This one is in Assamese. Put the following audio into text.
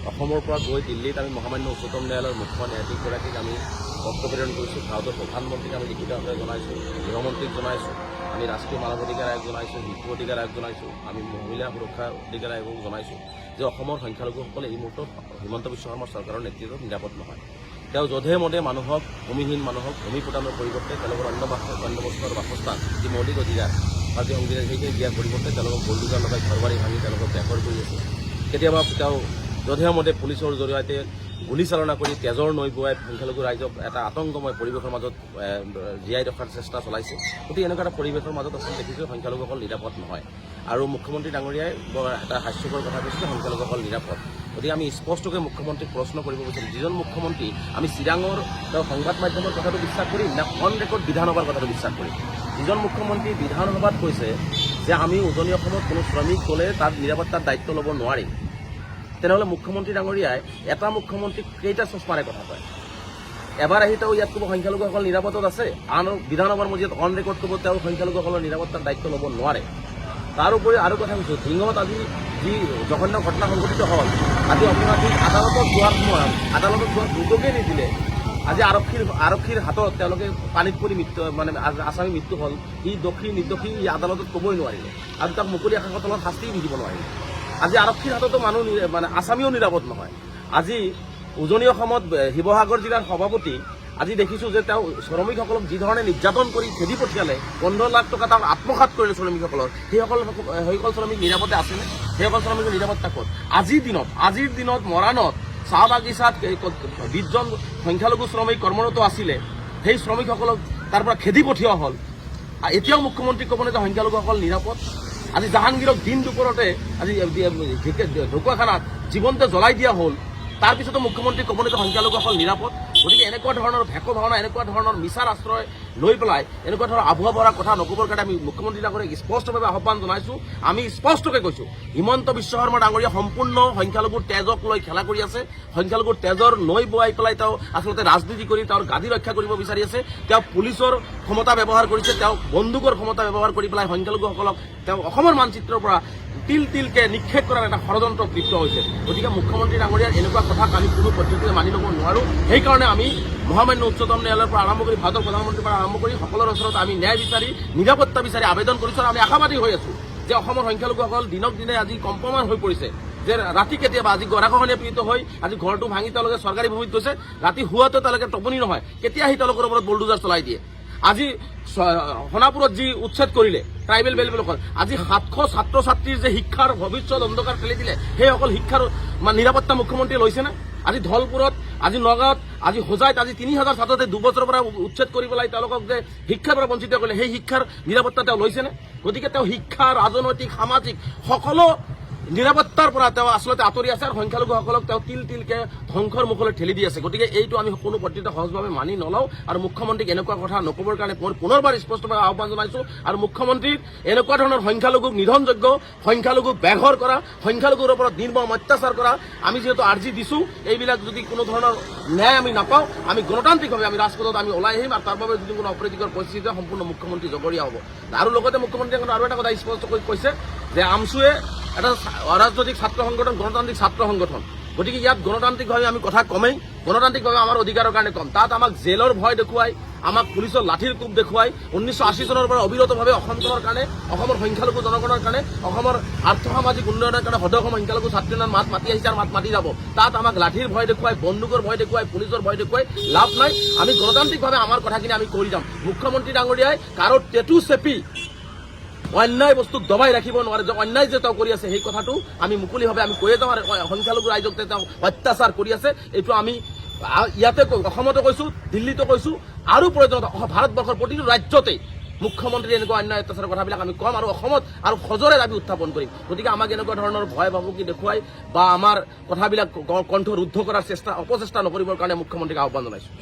অসমৰ পৰা গৈ দিল্লীত আমি মহামান্য উচ্চতম ন্যায়ালয়ৰ মুখ্য ন্যায়াধীশগৰাকীক আমি পত্ৰ প্ৰেৰণ কৰিছোঁ। ভাৰতৰ প্ৰধানমন্ত্ৰীক আমি লিখিতভাৱে জনাইছোঁ, গৃহমন্ত্ৰীক জনাইছোঁ, আমি ৰাষ্ট্ৰীয় মানৱ অধিকাৰ আয়োগ জনাইছোঁ, শিশু অধিকাৰ আয়োগ জনাইছোঁ, আমি মহিলা সুৰক্ষা অধিকাৰ আয়োগক জনাইছোঁ যে অসমৰ সংখ্যালঘুসকলে এই মুহূৰ্তত হিমন্ত বিশ্ব শৰ্মা চৰকাৰৰ নেতৃত্বত নিৰাপদ নহয়। তেওঁ যধে মধে মানুহক, ভূমিহীন মানুহক ভূমি প্ৰদানৰ পৰিৱৰ্তে তেওঁলোকৰ অন্য বস্তুৰ বাসস্থান যি মৌলিক অধিকাৰ বা যি সংবিধান সেইখিনি দিয়াৰ পৰিৱৰ্তে তেওঁলোকক বুলডোজাৰ লগাই ঘৰ বাৰী ভাঙি তেওঁলোকক বেঘৰ কৰি আছে। কেতিয়াবা তেওঁ যধে মধে পুলিচৰ জৰিয়তে গুলীচালনা কৰি তেজৰ নৈ বোৱাই সংখ্যালঘু ৰাইজক এটা আতংকময় পৰিৱেশৰ মাজত জীয়াই ৰখাৰ চেষ্টা চলাইছে। গতিকে এনেকুৱা এটা পৰিৱেশৰ মাজত আচলতে দেখিছোঁ সংখ্যালঘুসকল নিৰাপদ নহয়। আৰু মুখ্যমন্ত্ৰী ডাঙৰীয়াই এটা হাস্যকৰ কথা কৈছে যে সংখ্যালঘুসকল নিৰাপদ। গতিকে আমি স্পষ্টকৈ মুখ্যমন্ত্ৰীক প্ৰশ্ন কৰিব বিচাৰিম, যিজন মুখ্যমন্ত্ৰী আমি চিৰাঙৰ তেওঁ সংবাদ মাধ্যমৰ কথাটো বিশ্বাস কৰিম না অন ৰেকৰ্ড বিধানসভাৰ কথাটো বিশ্বাস কৰিম? যিজন মুখ্যমন্ত্ৰী বিধানসভাত কৈছে যে আমি উজনি অসমত কোনো শ্ৰমিক গ'লে তাত নিৰাপত্তাৰ দায়িত্ব ল'ব নোৱাৰিম, তেনেহ'লে মুখ্যমন্ত্ৰী ডাঙৰীয়াই এটা মুখ্যমন্ত্ৰীক কেইটা চশমাৰে কথা কয়? এবাৰ আহি তেওঁ ইয়াত ক'ব সংখ্যালঘুসকল নিৰাপত্তাত আছে, আন বিধানসভাৰ মজিয়াত অন ৰেকৰ্ড ক'ব তেওঁ সংখ্যালঘুসকলৰ নিৰাপত্তাৰ দায়িত্ব ল'ব নোৱাৰে। তাৰোপৰি আৰু কথা কৈছোঁ, ঢিঙত আজি যি জঘন্য ঘটনা সংঘটিত হ'ল, আজি অপৰাধীক আদালতত যোৱাৰ সময়ত আদালতত যোৱাৰ সুযোগেই নিদিলে। আজি আৰক্ষীৰ হাতত তেওঁলোকে পানীত পৰি আছামী মৃত্যু হ'ল। ই দোষী নিৰ্দোষী ই আদালতত ক'বই নোৱাৰিলে আৰু তাক মুকলি আকাশৰ তলত শাস্তিও দি দিব নোৱাৰিলে। আজি আৰক্ষীৰ হাততো মানুহ আছামীও নিৰাপদ নহয়। আজি উজনি অসমত শিৱসাগৰ জিলাৰ সভাপতি আজি দেখিছোঁ যে তেওঁ শ্ৰমিকসকলক যি ধৰণে নিৰ্যাতন কৰি খেদি পঠিয়ালে, 15 লাখ টকা তেওঁ আত্মসাৎ কৰিলে শ্ৰমিকসকলৰ, সেইসকল শ্ৰমিক নিৰাপদে আছেনে? সেইসকল শ্ৰমিকৰ নিৰাপত্তা ক'ত? আজিৰ দিনত মৰাণত চাহ বাগিচাত 20 জন সংখ্যালঘু শ্ৰমিক কৰ্মৰত আছিলে, সেই শ্ৰমিকসকলক তাৰ পৰা খেদি পঠিওৱা হ'ল। এতিয়াও মুখ্যমন্ত্ৰীক ক'বনে যে সংখ্যালঘুসকল নিৰাপদ? আজি জাহাংগীৰক দিন দুপৰতে আজি ঢকুৱাখানাত জীৱনতে জ্বলাই দিয়া হ'ল, তাৰপিছতো মুখ্যমন্ত্ৰী ক'বনে যে সংখ্যালঘুসকল নিৰাপদ? গতিকে এনেকুৱা ধৰণৰ ভেকো ভাওনা, এনেকুৱা ধৰণৰ মিছাৰ আশ্ৰয় লৈ পেলাই এনেকুৱা ধৰণৰ আভুৱা ভৰা কথা নক'বৰ কাৰণে আমি মুখ্যমন্ত্ৰী ডাঙৰীয়াক স্পষ্টভাৱে আহ্বান জনাইছোঁ। আমি স্পষ্টকৈ কৈছোঁ, হিমন্ত বিশ্ব শৰ্মা ডাঙৰীয়া সম্পূৰ্ণ সংখ্যালঘুৰ তেজক লৈ খেলা কৰি আছে। সংখ্যালঘুৰ তেজৰ নৈ বোৱাই পেলাই তেওঁ আচলতে ৰাজনীতি কৰি তেওঁৰ গাদী ৰক্ষা কৰিব বিচাৰি আছে। তেওঁ পুলিচৰ ক্ষমতা ব্যৱহাৰ কৰিছে, তেওঁ বন্দুকৰ ক্ষমতা ব্যৱহাৰ কৰি পেলাই সংখ্যালঘুসকলক তেওঁ অসমৰ মানচিত্ৰৰ পৰা তিলকে নিক্ষেপ কৰাৰ এটা ষড়যন্ত্ৰ লিপ্ত হৈছে। গতিকে মুখ্যমন্ত্ৰী ডাঙৰীয়াৰ এনেকুৱা কথাক আমি কোনো পদ্ধতিৰে মানি ল'ব নোৱাৰোঁ। সেইকাৰণে আমি মহামান্য উচ্চতম ন্যায়ালয়ৰ পৰা আৰম্ভ কৰি ভাৰতৰ প্ৰধানমন্ত্ৰীৰ পৰা আৰম্ভ কৰি সকলোৰে ওচৰত আমি ন্যায় বিচাৰি নিৰাপত্তা বিচাৰি আবেদন কৰিছোঁ। আৰু আমি আশাবাদী হৈ আছোঁ যে অসমৰ সংখ্যালঘুসকল দিনক দিনে আজি কম্পমান হৈ পৰিছে। যে ৰাতি কেতিয়াবা আজি গৰাখহনীয়া পীড়িত হৈ আজি ঘৰটো ভাঙি তেওঁলোকে চৰকাৰী ভূমিত গৈছে, ৰাতি শোৱাতো তেওঁলোকে টোপনি নহয়, কেতিয়া আহি তেওঁলোকৰ ওপৰত বুলডোজাৰ চলাই দিয়ে। আজি সোণাপুৰত যি উচ্ছেদ কৰিলে ট্ৰাইবেল বেলবিলাকৰ, আজি 700 ছাত্ৰ ছাত্ৰীৰ যে শিক্ষাৰ ভৱিষ্যত অন্ধকাৰ ঠেলি দিলে, সেইসকল শিক্ষাৰ নিৰাপত্তা মুখ্যমন্ত্ৰীয়ে লৈছেনে? আজি ধলপুৰত, আজি নগাঁৱত, আজি হোজাইত আজি 3000 ছাত্ৰতে 2 বছৰৰ পৰা উচ্ছেদ কৰি পেলাই তেওঁলোকক যে শিক্ষাৰ পৰা বঞ্চিত কৰিলে, সেই শিক্ষাৰ নিৰাপত্তা তেওঁ লৈছেনে? গতিকে তেওঁ শিক্ষা, ৰাজনৈতিক, সামাজিক সকলো নিৰাপত্তাৰ পৰা তেওঁ আচলতে আঁতৰি আছে আৰু সংখ্যালঘুসকলক তেওঁ তিলকে ধ্বংসৰ মুখলৈ ঠেলি দি আছে। গতিকে এইটো আমি কোনো পদ্ধতিতে সহজভাৱে মানি নলওঁ আৰু মুখ্যমন্ত্ৰীক এনেকুৱা কথা নক'বৰ কাৰণে মই পুনৰবাৰ স্পষ্টভাৱে আহ্বান জনাইছোঁ। আৰু মুখ্যমন্ত্ৰীক এনেকুৱা ধৰণৰ সংখ্যালঘুক নিধনযোগ্য, সংখ্যালঘুক বেঘৰ কৰা, সংখ্যালঘুৰ ওপৰত নিৰ্মম অত্যাচাৰ কৰা, আমি যিহেতু আৰ্জি দিছোঁ, এইবিলাক যদি কোনো ধৰণৰ ন্যায় আমি নাপাওঁ, আমি গণতান্ত্ৰিকভাৱে আমি ৰাজপথত আমি ওলাই আহিম আৰু তাৰ বাবে যদি কোনো অপ্ৰীতিকৰ পৰিস্থিতি সম্পূৰ্ণ মুখ্যমন্ত্ৰী জগৰীয়া হ'ব। আৰু লগতে মুখ্যমন্ত্ৰীয়ে আৰু এটা কথা স্পষ্টকৈ কৈছে যে আমছুৱে এটা অৰাজনৈতিক ছাত্ৰ সংগঠন, গণতান্ত্ৰিক ছাত্ৰ সংগঠন। গতিকে ইয়াত গণতান্ত্ৰিকভাৱে আমি কথা কমেই, গণতান্ত্ৰিকভাৱে আমাৰ অধিকাৰৰ কাৰণে কম। তাত আমাক জেলৰ ভয় দেখুৱাই, আমাক পুলিচৰ লাঠিৰ কোব দেখুৱাই 1980 চনৰ পৰা অবিৰতভাৱে অসমখনৰ কাৰণে, অসমৰ সংখ্যালঘু জনগণৰ কাৰণে, অসমৰ আৰ্থসামাজিক উন্নয়নৰ কাৰণে সদৌ সংখ্যালঘু ছাত্ৰীজনৰ মাত মাতি আহিছে আৰু মাত মাতি যাব। তাত আমাক লাঠিৰ ভয় দেখুৱাই, বন্দুকৰ ভয় দেখুৱাই, পুলিচৰ ভয় দেখুৱাই লাভ নাই। আমি গণতান্ত্ৰিকভাৱে আমাৰ কথাখিনি আমি কৰি যাম। মুখ্যমন্ত্ৰী ডাঙৰীয়াই কাৰো টেটু চেপি অন্যায় বস্তুক দবাই ৰাখিব নোৱাৰে। যে অন্যায় যে তেওঁ কৰি আছে সেই কথাটো আমি মুকলিভাৱে আমি কৈয়ে যাওঁ। আৰু সংখ্যালঘু ৰাইজক তেওঁ অত্যাচাৰ কৰি আছে, এইটো আমি ইয়াতে অসমতো কৈছোঁ, দিল্লীতো কৈছোঁ, আৰু প্ৰয়োজন ভাৰতবৰ্ষৰ প্ৰতিটো ৰাজ্যতে মুখ্যমন্ত্ৰী এনেকুৱা অন্যায় অত্যাচাৰৰ কথাবিলাক আমি ক'ম আৰু অসমত আৰু সজৰে আমি উত্থাপন কৰিম। গতিকে আমাক এনেকুৱা ধৰণৰ ভয় ভাবুকি দেখুৱাই বা আমাৰ কথাবিলাক কণ্ঠ ৰুদ্ধ কৰাৰ অপচেষ্টা নকৰিবৰ কাৰণে মুখ্যমন্ত্ৰীক আহ্বান জনাইছোঁ।